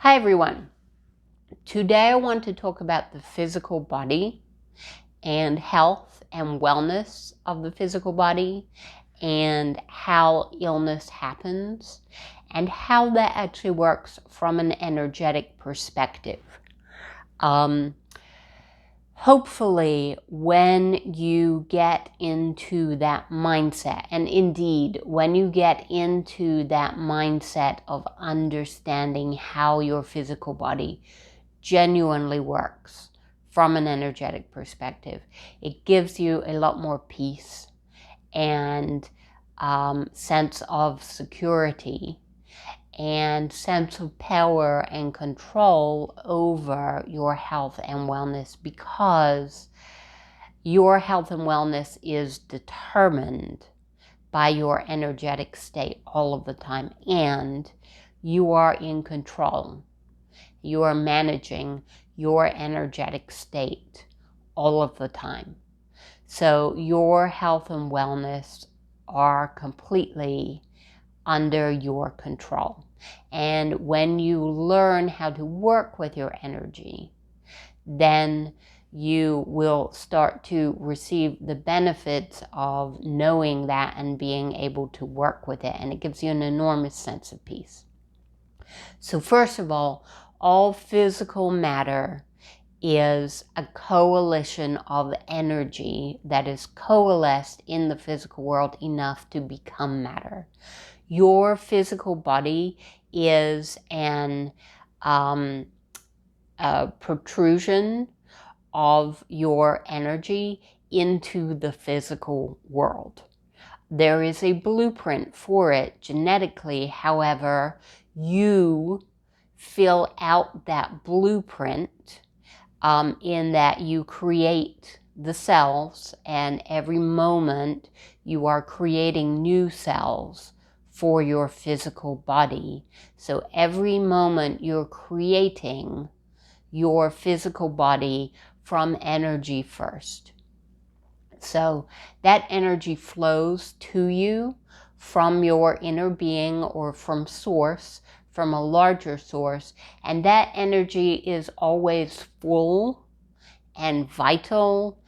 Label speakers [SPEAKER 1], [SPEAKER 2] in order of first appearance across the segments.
[SPEAKER 1] Hi everyone. Today I want to talk about the physical body and health and wellness of the physical body and how illness happens and how that actually works from an energetic perspective. Hopefully, when you get into that mindset, and indeed, when you get into that mindset of understanding how your physical body genuinely works from an energetic perspective, it gives you a lot more peace and sense of security and sense of power and control over your health and wellness, because your health and wellness is determined by your energetic state all of the time, and you are in control. You are managing your energetic state all of the time. So your health and wellness are completely under your control. And when you learn how to work with your energy, then you will start to receive the benefits of knowing that and being able to work with it. And it gives you an enormous sense of peace. So first of all physical matter is a coalition of energy that is coalesced in the physical world enough to become matter. Your physical body is a protrusion of your energy into the physical world. There is a blueprint for it genetically. However, you fill out that blueprint in that you create the cells, and every moment you are creating new cells for your physical body. So every moment you're creating your physical body from energy first. So that energy flows to you from your inner being or from source, from a larger source, and that energy is always full and vital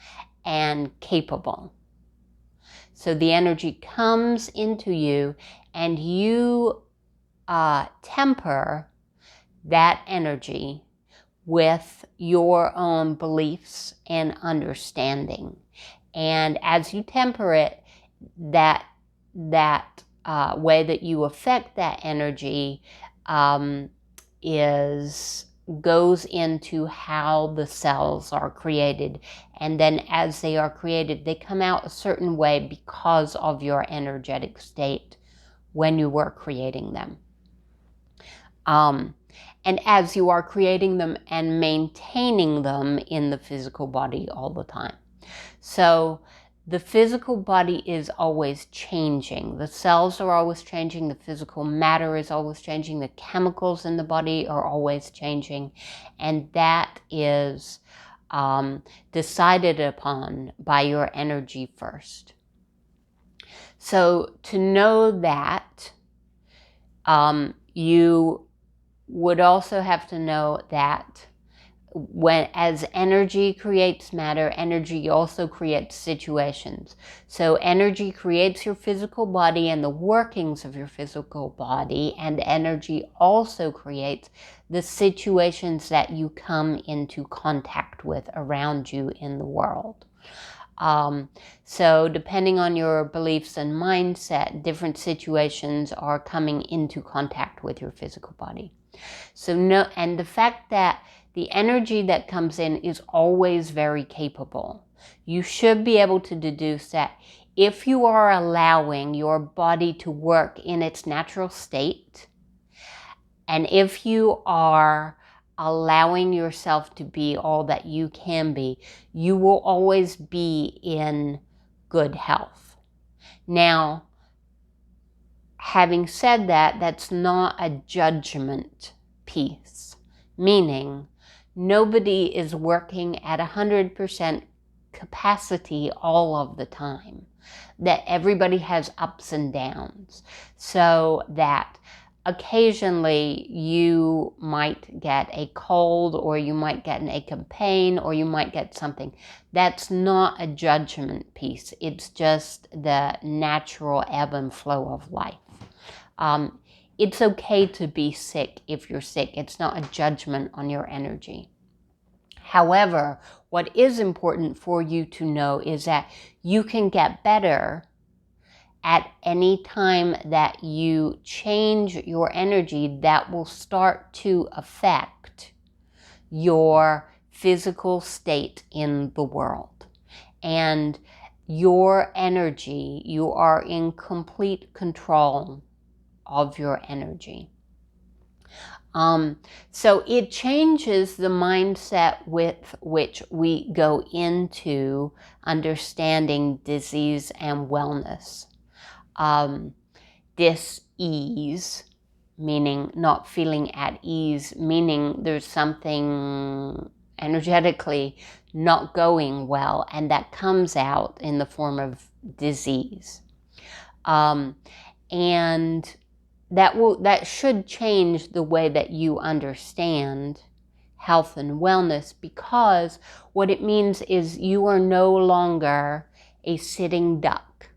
[SPEAKER 1] and capable. So the energy comes into you, and you temper that energy with your own beliefs and understanding. And as you temper it, that way that you affect that energy goes into how the cells are created. And then as they are created, they come out a certain way because of your energetic state when you were creating them. And as you are creating them and maintaining them in the physical body all the time. So the physical body is always changing. The cells are always changing. The physical matter is always changing. The chemicals in the body are always changing. And that is decided upon by your energy first. So to know that, you would also have to know that as energy creates matter, energy also creates situations. So energy creates your physical body and the workings of your physical body, and energy also creates the situations that you come into contact with around you in the world. So depending on your beliefs and mindset, different situations are coming into contact with your physical body. And the fact that the energy that comes in is always very capable. You should be able to deduce that if you are allowing your body to work in its natural state, and if you are allowing yourself to be all that you can be, you will always be in good health. Now, having said that, that's not a judgment piece, meaning nobody is working at 100% capacity all of the time, that everybody has ups and downs. So that occasionally you might get a cold, or you might get an ache of pain, or you might get something. That's not a judgment piece. It's just the natural ebb and flow of life. It's okay to be sick if you're sick. It's not a judgment on your energy. However, what is important for you to know is that you can get better at any time that you change your energy. That will start to affect your physical state in the world. And your energy, you are in complete control of your energy. So it changes the mindset with which we go into understanding disease and wellness. Dis-ease, meaning not feeling at ease, meaning there's something energetically not going well, and that comes out in the form of disease. And that should change the way that you understand health and wellness, because what it means is you are no longer a sitting duck.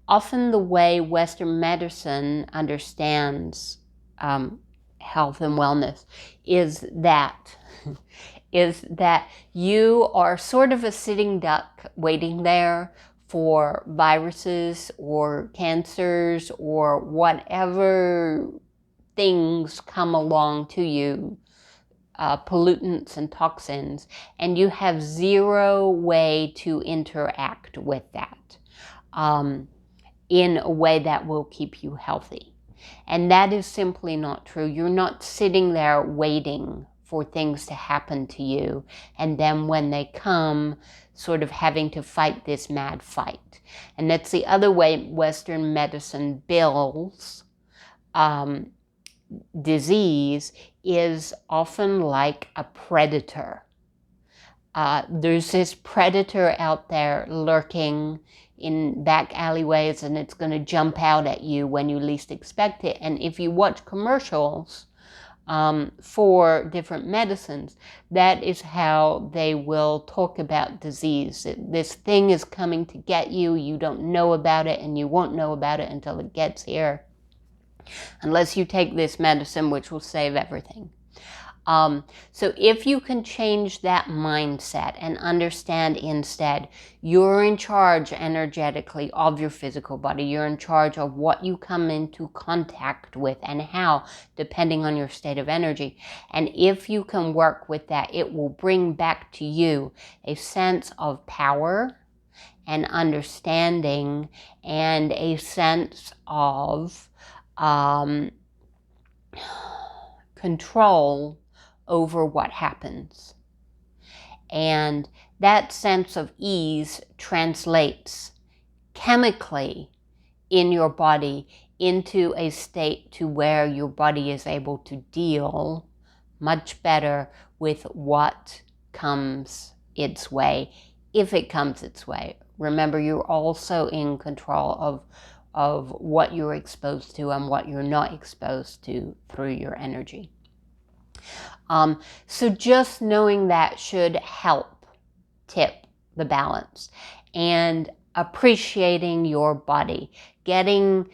[SPEAKER 1] Often the way Western medicine understands health and wellness is that you are sort of a sitting duck waiting there for viruses or cancers or whatever things come along to you, pollutants and toxins, and you have zero way to interact with that in a way that will keep you healthy. And that is simply not true. You're not sitting there waiting for things to happen to you, and then when they come, sort of having to fight this mad fight. And that's the other way Western medicine bills disease, is often like a predator. There's this predator out there lurking in back alleyways, and it's going to jump out at you when you least expect it. And if you watch commercials for different medicines, that is how they will talk about disease. This thing is coming to get you. You don't know about it, and you won't know about it until it gets here, unless you take this medicine, which will save everything. So if you can change that mindset and understand instead, you're in charge energetically of your physical body. You're in charge of what you come into contact with and how, depending on your state of energy. And if you can work with that, it will bring back to you a sense of power and understanding, and a sense of control over what happens. And that sense of ease translates chemically in your body into a state to where your body is able to deal much better with what comes its way, if it comes its way. Remember, you're also in control of what you're exposed to and what you're not exposed to through your energy. So just knowing that should help tip the balance, and appreciating your body, getting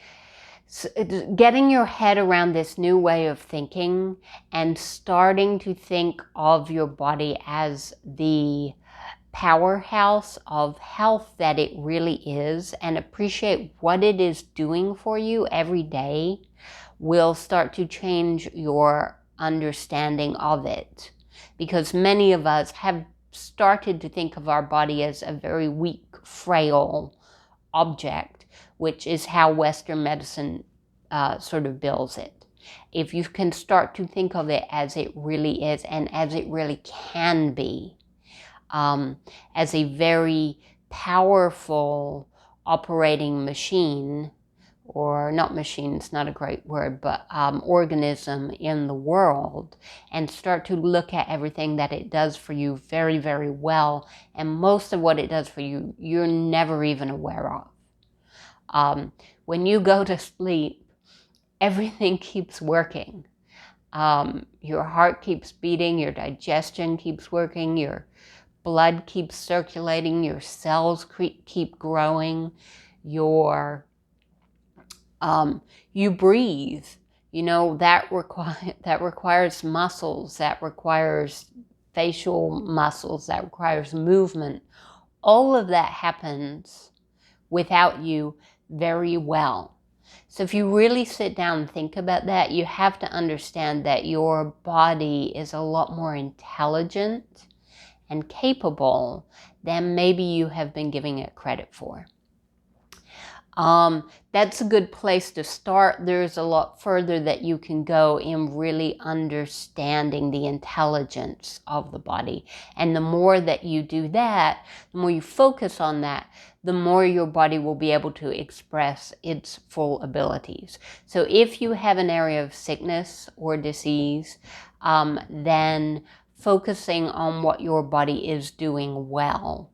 [SPEAKER 1] your head around this new way of thinking, and starting to think of your body as the powerhouse of health that it really is, and appreciate what it is doing for you every day, will start to change your understanding of it. Because many of us have started to think of our body as a very weak, frail object, which is how Western medicine sort of bills it. If you can start to think of it as it really is, and as it really can be, as a very powerful operating machine, or not machine, it's not a great word, but organism in the world, and start to look at everything that it does for you very, very well. And most of what it does for you, you're never even aware of. When you go to sleep, everything keeps working. Your heart keeps beating, your digestion keeps working, your blood keeps circulating, your cells keep growing, you breathe. You know, that requires muscles, that requires facial muscles, that requires movement. All of that happens without you very well. So if you really sit down and think about that, you have to understand that your body is a lot more intelligent and capable than maybe you have been giving it credit for. That's a good place to start. There's a lot further that you can go in really understanding the intelligence of the body. And the more that you do that, the more you focus on that, the more your body will be able to express its full abilities. So if you have an area of sickness or disease, then focusing on what your body is doing well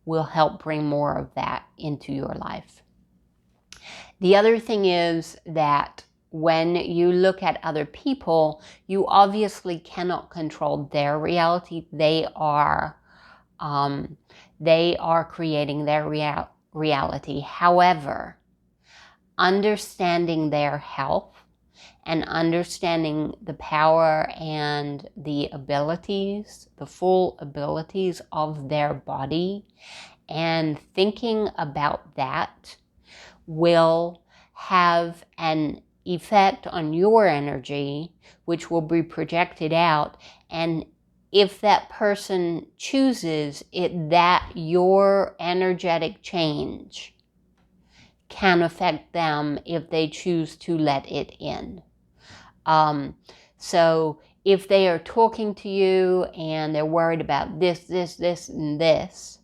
[SPEAKER 1] will help bring more of that into your life. The other thing is that when you look at other people, you obviously cannot control their reality. They are creating their reality. However, understanding their health and understanding the power and the abilities, the full abilities of their body, and thinking about that will have an effect on your energy, which will be projected out. And if that person chooses it, that your energetic change can affect them if they choose to let it in. So if they are talking to you and they're worried about this, and this,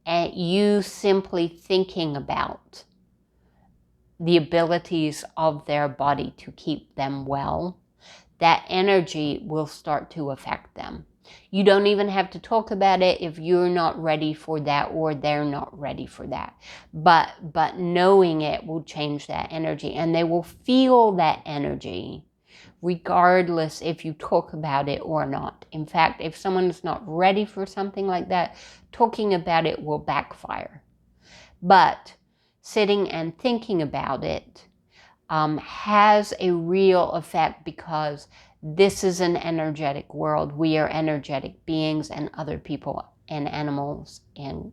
[SPEAKER 1] and you simply thinking about the abilities of their body to keep them well, that energy will start to affect them. You don't even have to talk about it if you're not ready for that or they're not ready for that. But knowing it will change that energy, and they will feel that energy regardless if you talk about it or not. In fact, if someone is not ready for something like that, talking about it will backfire. But sitting and thinking about it has a real effect, because this is an energetic world. We are energetic beings, and other people and animals and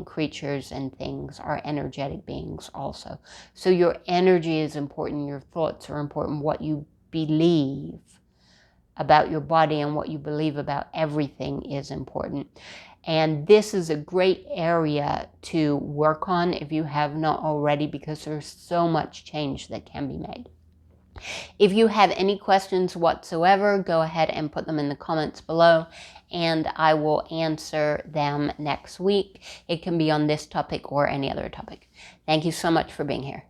[SPEAKER 1] creatures and things are energetic beings also. So your energy is important. Your thoughts are important. What you believe about your body and what you believe about everything is important. And this is a great area to work on if you have not already, because there's so much change that can be made. If you have any questions whatsoever, go ahead and put them in the comments below, and I will answer them next week. It can be on this topic or any other topic. Thank you so much for being here.